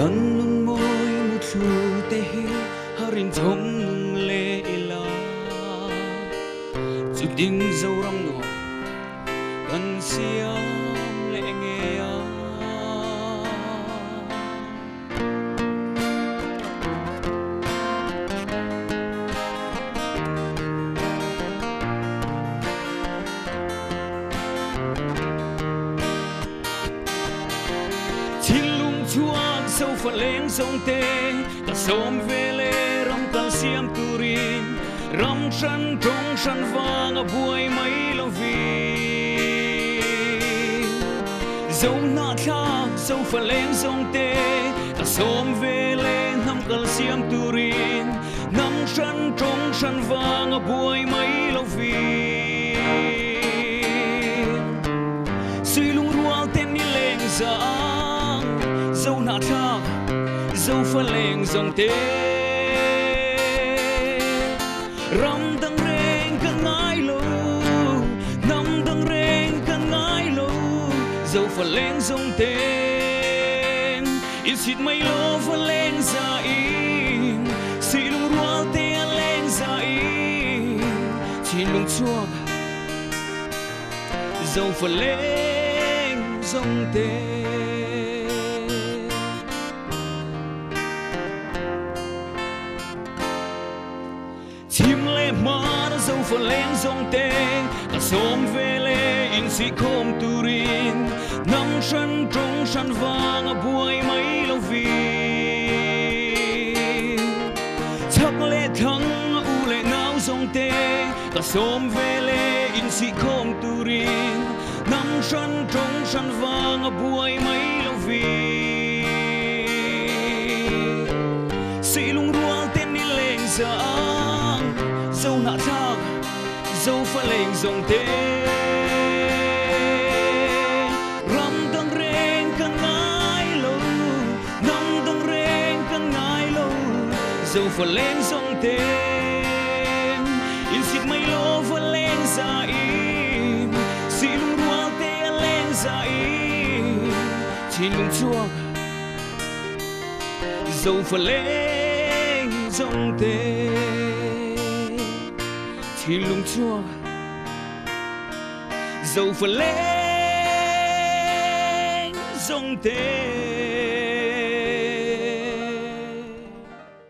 gần nung môi một thu tê harin thom nung lệ la chụp đinh dâu rong nọ gần xiêm lệ nghe chuak sâu phật lên sông tê ta xóm về lê ram ta xiêm turin ram sân trong sân vàng ở buổi mấy lâu vì dâu nát khác sâu phật lên sông tê ta xóm về lê nam ta xiêm turin nam sân trong sân vàng ở buổi mấy lâu vì suy lung rual tên đi lên ra dâu nát khác dâu phật lên dòng tê ram tăng reng cần ngái lâu nam tăng reng cần ngái lâu dâu phật lên dòng tê ít xịt mây lô phật lên ra in xị lung rual tê lên ra in chỉ lung chuộc dâu phật lên dòng tê chim lê mà đã dâu phật lên dòng tê ta xóm về lê in sĩ khom turin nằm sân trong sân vàng ở buổi mấy lâu vì chắc lê thắng u lệ náo dòng tê ta xóm về lê in sĩ khom turin nằm sân trong sân vàng ở buổi mấy lâu vì sĩ lung rual tên đi lên ra dâu nát khác dâu phật lên dòng tê ram tăng reng cần ngái lâu nam tăng reng cần ngái lâu dâu phật lên dòng tê in xịt mây lô phật lên ra in xị lung rual tê lên ra in chỉ lung chuộc dâu phật lên dòng tê chỉ lung chuộc dâu phật lên dòng tê